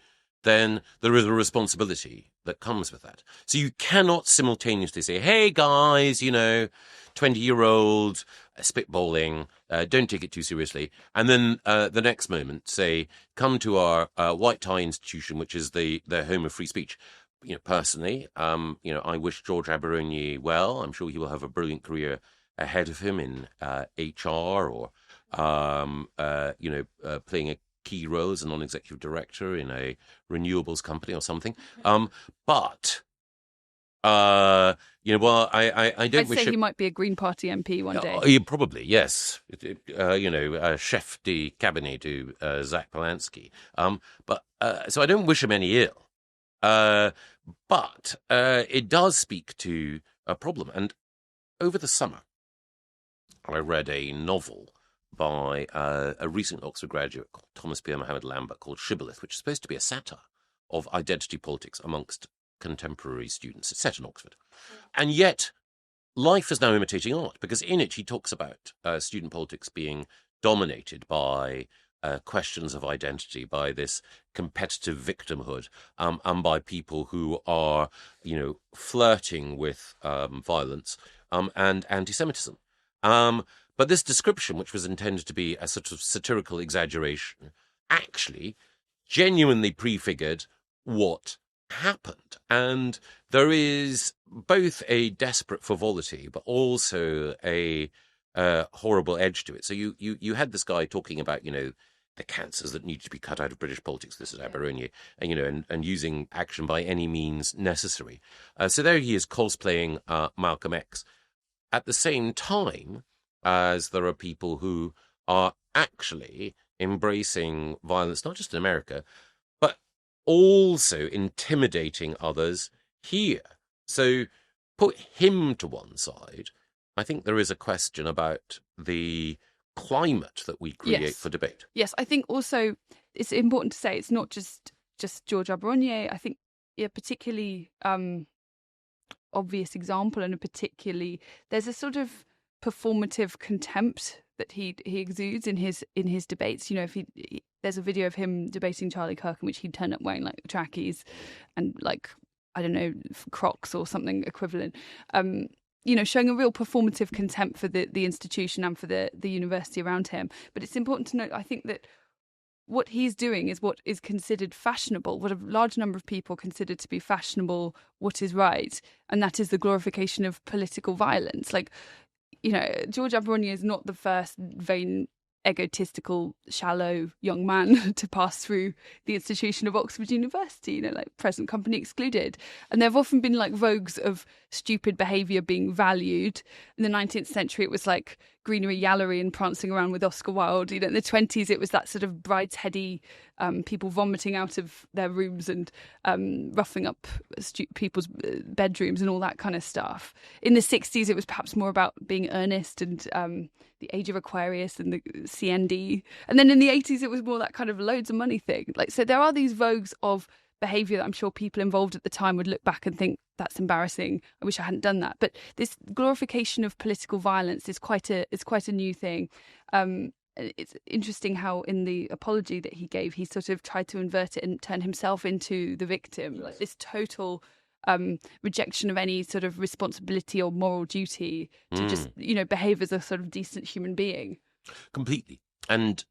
then there is a responsibility that comes with that. So you cannot simultaneously say, hey, guys, 20-year-old spitballing, don't take it too seriously. And then the next moment say, come to our white tie institution, which is the home of free speech. Personally, I wish George Abaraonye well. I'm sure he will have a brilliant career ahead of him in HR or, playing a key role as a non-executive director in a renewables company or something. But I don't I'd wish say he might be a Green Party MP one day. Probably, yes. Chef de cabinet to Zach Polanski. So I don't wish him any ill. But it does speak to a problem. And over the summer, I read a novel by a recent Oxford graduate called Thomas Pierre Mohammed Lambert called Shibboleth, which is supposed to be a satire of identity politics amongst contemporary students. It's set in Oxford. And yet, life is now imitating art, because in it he talks about student politics being dominated by questions of identity, by this competitive victimhood, and by people who are, flirting with violence and anti-Semitism. But this description, which was intended to be a sort of satirical exaggeration, actually genuinely prefigured what happened. And there is both a desperate frivolity, but also a horrible edge to it. So you had this guy talking about, the cancers that need to be cut out of British politics. This is Abaraonye, and using action by any means necessary. So there he is cosplaying Malcolm X. At the same time, as there are people who are actually embracing violence, not just in America, but also intimidating others here. So put him to one side. I think there is a question about the climate that we create for debate. Yes, I think also it's important to say it's not just George Abaraonye. I think particularly obvious example, and there's a sort of performative contempt that he exudes in his debates. If there's a video of him debating Charlie Kirk in which he'd turn up wearing like trackies and like, I don't know, Crocs or something equivalent, showing a real performative contempt for the institution and for the university around him. But it's important to note, I think, that what he's doing is what is considered fashionable, what a large number of people consider to be fashionable, what is right, and that is the glorification of political violence. Like, George Abaraonye is not the first vain, egotistical, shallow young man to pass through the institution of Oxford University, like present company excluded. And there have often been like vogues of stupid behaviour being valued. In the 19th century, it was like greenery yallery and prancing around with Oscar Wilde. In the 20s, it was that sort of bridesheady people vomiting out of their rooms and roughing up people's bedrooms and all that kind of stuff. In the 60s, it was perhaps more about being earnest and the age of Aquarius and the CND. And then in the 80s, it was more that kind of loads of money thing. So there are these vogues of behaviour that I'm sure people involved at the time would look back and think, that's embarrassing, I wish I hadn't done that. But this glorification of political violence is quite a new thing. It's interesting how in the apology that he gave, he sort of tried to invert it and turn himself into the victim, like this total rejection of any sort of responsibility or moral duty to just, behave as a sort of decent human being. Completely. And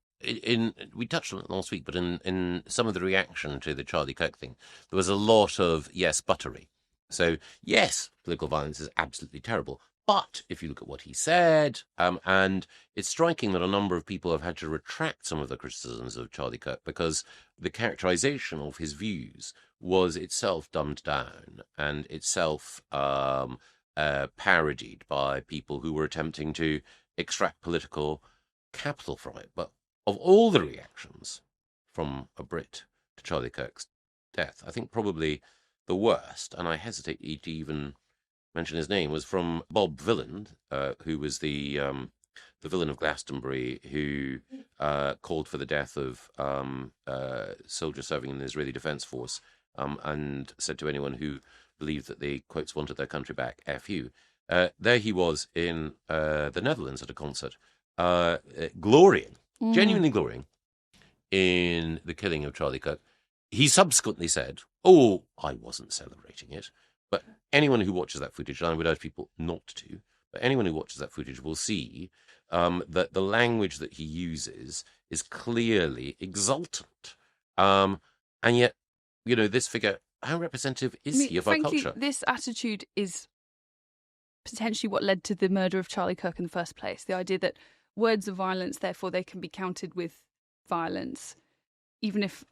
we touched on it last week, but in some of the reaction to the Charlie Kirk thing, there was a lot of buttery. So, yes, political violence is absolutely terrible. But if you look at what he said, and it's striking that a number of people have had to retract some of the criticisms of Charlie Kirk because the characterization of his views was itself dumbed down and itself parodied by people who were attempting to extract political capital from it. But of all the reactions from a Brit to Charlie Kirk's death, I think probably the worst, and I hesitate to even mention his name, was from Bob Villand, who was the villain of Glastonbury, who called for the death of soldiers serving in the Israeli Defense Force, and said to anyone who believed that they, quotes, wanted their country back, F you. There he was in the Netherlands at a concert, glorying, genuinely glorying, in the killing of Charlie Kirk. He subsequently said, "Oh, I wasn't celebrating it." But anyone who watches that footage, and I would urge people not to, but anyone who watches that footage will see that the language that he uses is clearly exultant. And yet, this figure, how representative is he of our culture? This attitude is potentially what led to the murder of Charlie Kirk in the first place. The idea that words are violence, therefore they can be counted with violence, even if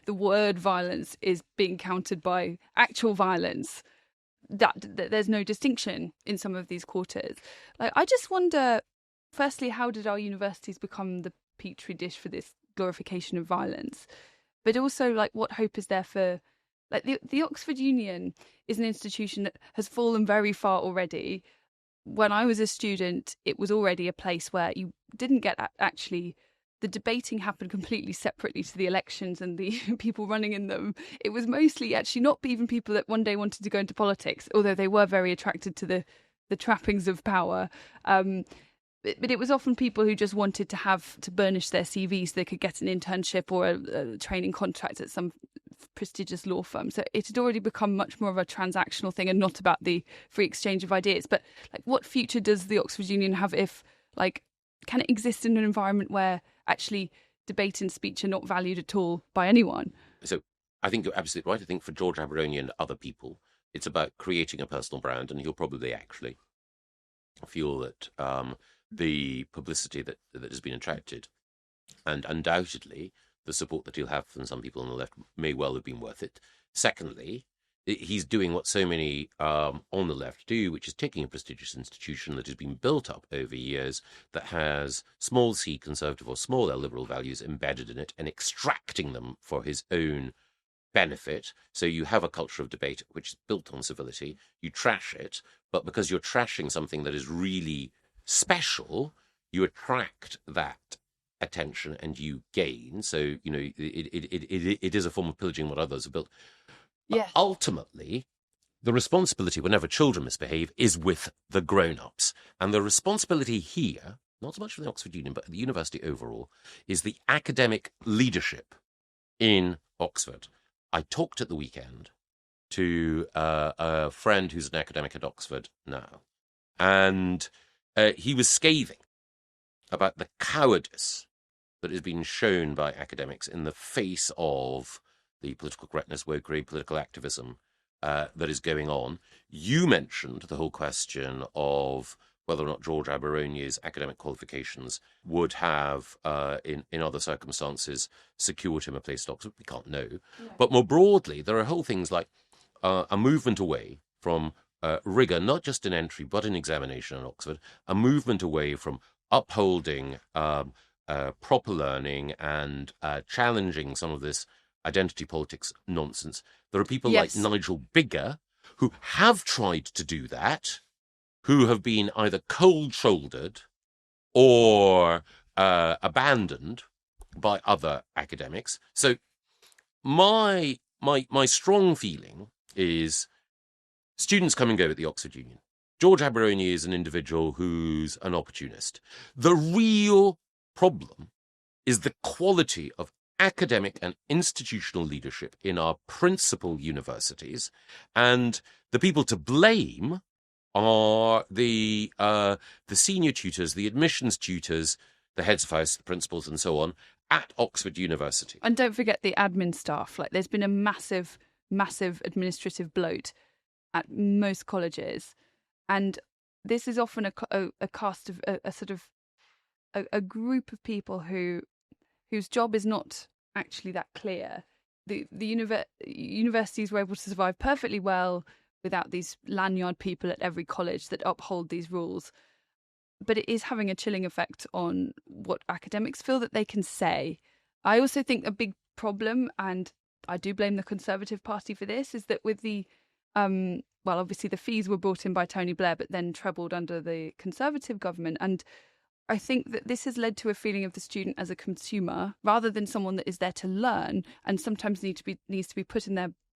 the word violence is being countered by actual violence. That there's no distinction in some of these quarters. I just wonder, firstly, how did our universities become the petri dish for this glorification of violence? But also, what hope is there for, the Oxford Union is an institution that has fallen very far already. When I was a student, it was already a place where you didn't get actually. The debating happened completely separately to the elections and the people running in them. It was mostly actually not even people that one day wanted to go into politics, although they were very attracted to the trappings of power. But it was often people who just wanted to have to burnish their CV so they could get an internship or a training contract at some prestigious law firm. So it had already become much more of a transactional thing and not about the free exchange of ideas. But what future does the Oxford Union have if, can it exist in an environment where actually debate and speech are not valued at all by anyone? So I think you're absolutely right. I think for George Abaraonye and other people, it's about creating a personal brand, and he'll probably actually feel that the publicity that has been attracted, and undoubtedly the support that he'll have from some people on the left, may well have been worth it. Secondly, he's doing what so many on the left do, which is taking a prestigious institution that has been built up over years, that has small c conservative or small l liberal values embedded in it, and extracting them for his own benefit. So you have a culture of debate which is built on civility. You trash it, but because you're trashing something that is really special, you attract that attention and you gain. So, it is a form of pillaging what others have built. Yes. But ultimately, the responsibility whenever children misbehave is with the grown-ups. And the responsibility here, not so much for the Oxford Union, but the university overall, is the academic leadership in Oxford. I talked at the weekend to a friend who's an academic at Oxford now, and he was scathing about the cowardice that has been shown by academics in the face of the political correctness, wokery, political activism that is going on. You mentioned the whole question of whether or not George Abaraonye's academic qualifications would have, in other circumstances, secured him a place at Oxford. We can't know. No. But more broadly, there are whole things like a movement away from rigour, not just in entry, but in examination at Oxford, a movement away from upholding proper learning and challenging some of this identity politics nonsense. There are people like Nigel Biggar who have tried to do that, who have been either cold-shouldered or abandoned by other academics. So my strong feeling is students come and go at the Oxford Union. George Abaraonye is an individual who's an opportunist. The real problem is the quality of academic and institutional leadership in our principal universities, and the people to blame are the senior tutors, the admissions tutors, the heads of house, the principals, and so on at Oxford University. And don't forget the admin staff. There's been a massive administrative bloat at most colleges, and this is often a cast of a sort of a group of people whose job is not actually that clear. The universities were able to survive perfectly well without these lanyard people at every college that uphold these rules. But it is having a chilling effect on what academics feel that they can say. I also think a big problem, and I do blame the Conservative Party for this, is that with the, obviously the fees were brought in by Tony Blair, but then trebled under the Conservative government. And I think that this has led to a feeling of the student as a consumer rather than someone that is there to learn and sometimes needs to be put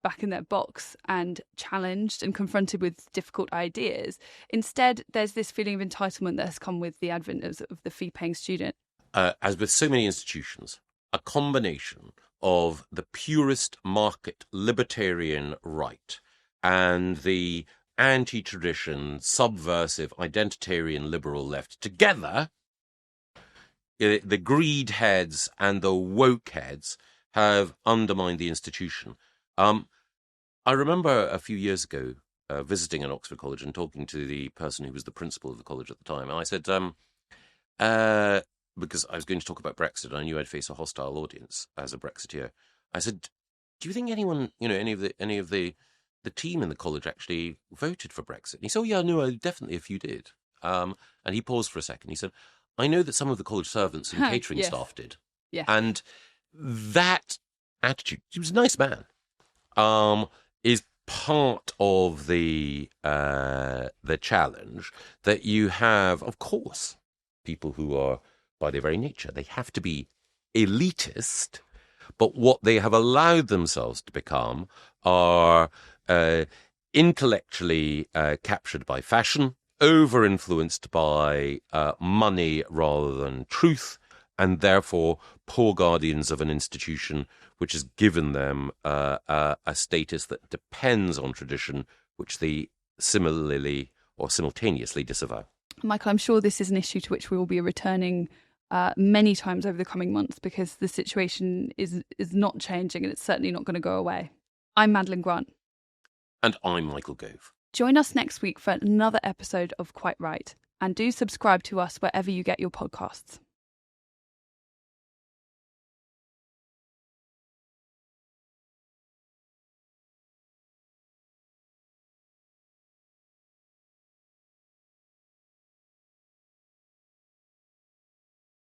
back in their box and challenged and confronted with difficult ideas. Instead, there's this feeling of entitlement that has come with the advent of the fee-paying student. As with so many institutions, a combination of the purest market libertarian right and the anti-tradition, subversive, identitarian liberal left together, the greed heads and the woke heads have undermined the institution. I remember a few years ago visiting an Oxford college and talking to the person who was the principal of the college at the time. And I said, because I was going to talk about Brexit, and I knew I'd face a hostile audience as a Brexiteer. I said, "Do you think anyone, any of the team in the college actually voted for Brexit?" And he said, "Oh yeah, no, definitely a few did." And he paused for a second. He said, "I know that some of the college servants and catering staff did." Yeah. And that attitude, he was a nice man, is part of the challenge that you have, of course, people who are, by their very nature, they have to be elitist, but what they have allowed themselves to become are intellectually captured by fashion, over-influenced by money rather than truth, and therefore poor guardians of an institution which has given them a status that depends on tradition, which they similarly or simultaneously disavow. Michael, I'm sure this is an issue to which we will be returning many times over the coming months because the situation is not changing and it's certainly not going to go away. I'm Madeleine Grant. And I'm Michael Gove. Join us next week for another episode of Quite Right, and do subscribe to us wherever you get your podcasts.